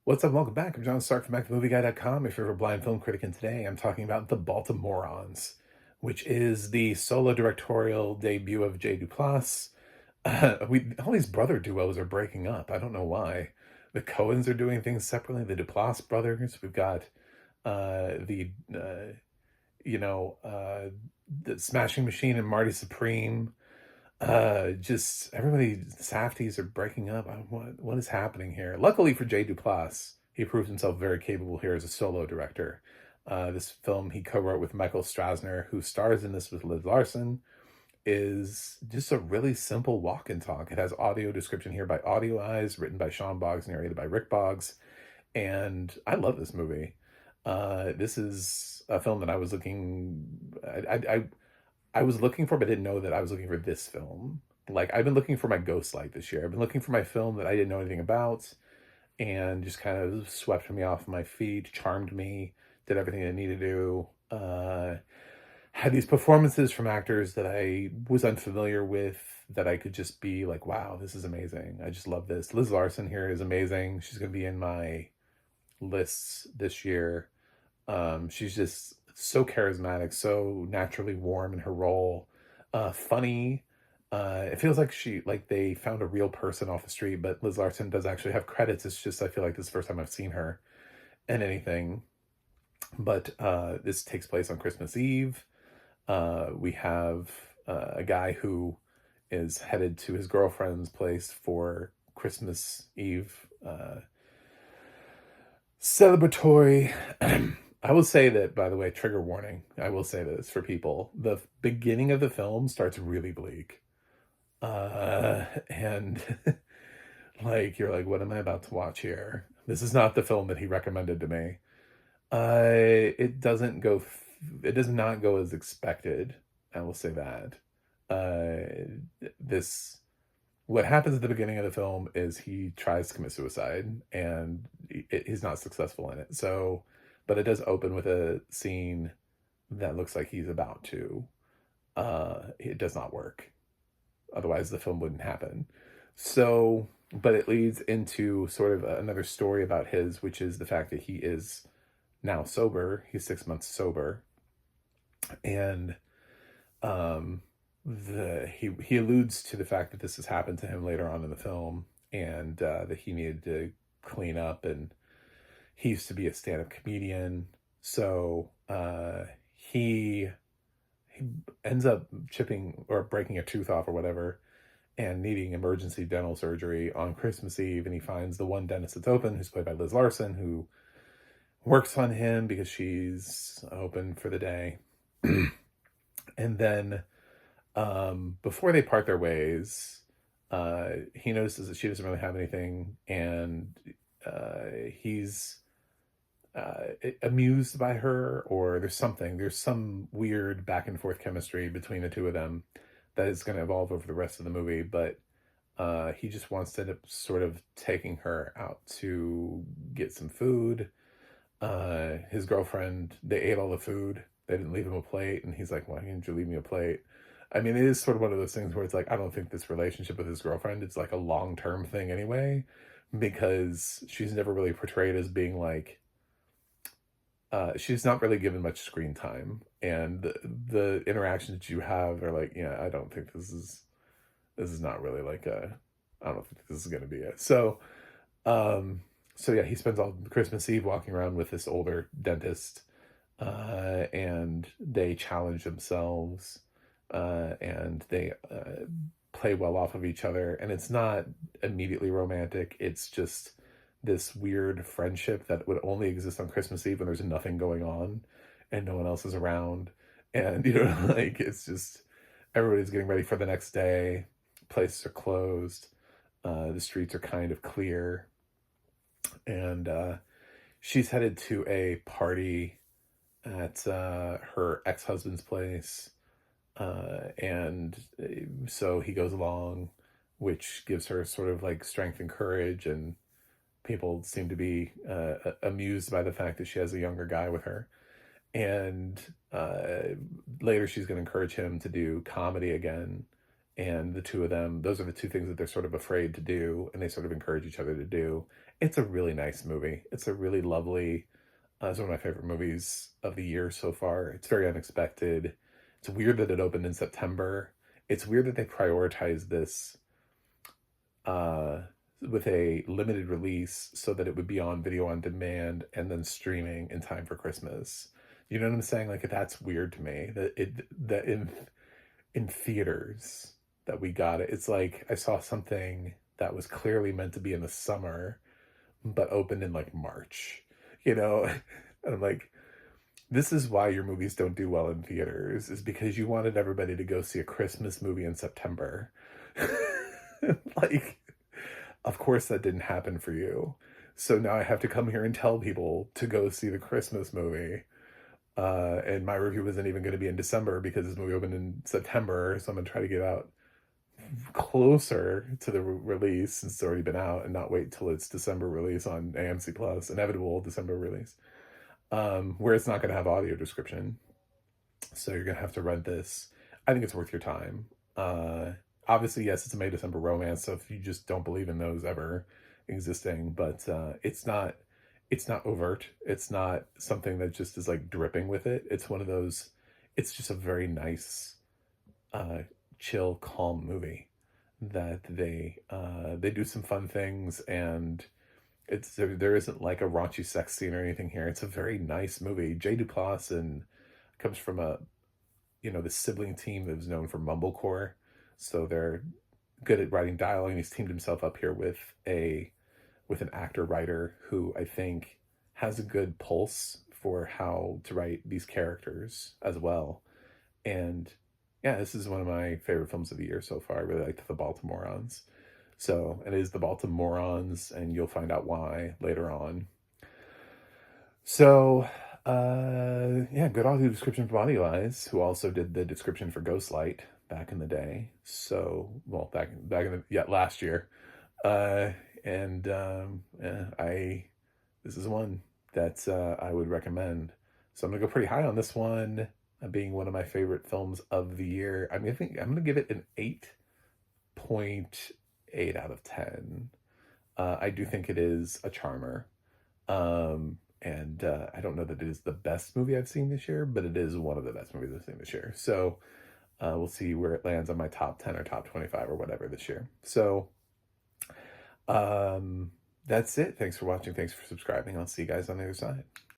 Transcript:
What's up? Welcome back. I'm John Stark from BackToMovieGuy.com, your favorite blind film critic, and today I'm talking about The Baltimorons, which is the solo directorial debut of Jay Duplass. All these brother duos are breaking up. I don't know why. The Coens are doing things separately. The Duplass brothers. We've got the you know the Smashing Machine and Marty Supreme. Just everybody, Safties are breaking up. What is happening here? Luckily for Jay Duplass, he proved himself very capable here as a solo director. This film he co-wrote with Michael Strasner, who stars in this with Liz Larson, is just a really simple walk and talk. It has audio description here by Audio Eyes, written by Sean Boggs, narrated by Rick Boggs, and I love this movie. This is a film that I was looking. I was looking for, but didn't know that I was looking for this film. Like, I've been looking for my Ghost Light this year. I've been looking for my film that I didn't know anything about, and just kind of swept me off my feet, charmed me, did everything I needed to do. Had these performances from actors that I was unfamiliar with, that I could just be like, wow, this is amazing. I just love this. Liz Larson here is amazing. She's going to be in my lists this year. She's just so charismatic, so naturally warm in her role, funny. It feels like they found a real person off the street, but Liz Larson does actually have credits. It's just, I feel like this is the first time I've seen her in anything. But this takes place on Christmas Eve. We have a guy who is headed to his girlfriend's place for Christmas Eve celebratory. I will say that, by the way, trigger warning, I will say this for people. The beginning of the film starts really bleak. And like, you're like, what am I about to watch here? This is not the film that he recommended to me. It does not go as expected. I will say that. What happens at the beginning of the film is he tries to commit suicide, and he's not successful in it. So, but it does open with a scene that looks like he's about to. It does not work. Otherwise, the film wouldn't happen. So, but it leads into sort of another story about his, which is the fact that he is now sober. He's 6 months sober. And he alludes to the fact that this has happened to him later on in the film, and that he needed to clean up, and he used to be a stand-up comedian, so he ends up chipping or breaking a tooth off or whatever, and needing emergency dental surgery on Christmas Eve, and he finds the one dentist that's open, who's played by Liz Larson, who works on him because she's open for the day. And then before they part their ways, he notices that she doesn't really have anything, and he's amused by her, or there's some weird back and forth chemistry between the two of them that is going to evolve over the rest of the movie. But he just wants to end up sort of taking her out to get some food. His girlfriend, they ate all the food. They didn't leave him a plate, and he's like, why didn't you leave me a plate? I mean, it is sort of one of those things where it's like, I don't think this relationship with his girlfriend, it's like a long-term thing anyway, because she's never really portrayed as being like, she's not really given much screen time, and the interactions that you have are like, yeah, I don't think this is not really like I don't think this is going to be it. So yeah, he spends all Christmas Eve walking around with this older dentist, and they challenge themselves, and they play well off of each other, and it's not immediately romantic. It's just this weird friendship that would only exist on Christmas Eve when there's nothing going on and no one else is around. And, like, it's just, everybody's getting ready for the next day. Places are closed. The streets are kind of clear. And she's headed to a party at her ex-husband's place. And so he goes along, which gives her sort of like strength and courage, and people seem to be amused by the fact that she has a younger guy with her. And later she's going to encourage him to do comedy again. And the two of them, those are the two things that they're sort of afraid to do, and they sort of encourage each other to do. It's a really nice movie. It's a really lovely, it's one of my favorite movies of the year so far. It's very unexpected. It's weird that it opened in September. It's weird that they prioritized this uh, with a limited release so that it would be on video on demand and then streaming in time for Christmas. You know what I'm saying? Like that's weird to me that in theaters that we got it. It's like I saw something that was clearly meant to be in the summer but opened in like March, you know? And I'm like, this is why your movies don't do well in theaters, is because you wanted everybody to go see a Christmas movie in September. Like, of course that didn't happen for you. So now I have to come here and tell people to go see the Christmas movie. And my review wasn't even going to be in December because this movie opened in September. So I'm going to try to get out closer to the release since it's already been out and not wait till it's December release on AMC Plus, inevitable December release, where it's not going to have audio description. So you're going to have to rent this. I think it's worth your time. Obviously, yes, it's a May December romance, so if you just don't believe in those ever existing, but it's not overt. It's not something that just is like dripping with it. It's one of those, it's just a very nice, chill, calm movie that they do some fun things, and there isn't like a raunchy sex scene or anything here. It's a very nice movie. Jay Duplass and comes from a the sibling team that was known for mumblecore, so they're good at writing dialogue. And he's teamed himself up here with an actor writer who I think has a good pulse for how to write these characters as well. And yeah, this is one of my favorite films of the year so far. I really liked The Baltimorons. So it is The Baltimorons, and you'll find out why later on. So, yeah, good audio description from Audio Eyes, who also did the description for Ghostlight back in the day. So, well, back in last year. And this is one that I would recommend. So I'm gonna go pretty high on this one, being one of my favorite films of the year. I think I'm gonna give it an 8.8 out of 10. I do think it is a charmer. And I don't know that it is the best movie I've seen this year, but it is one of the best movies I've seen this year. So we'll see where it lands on my top 10 or top 25 or whatever this year. So that's it. Thanks for watching. Thanks for subscribing. I'll see you guys on the other side.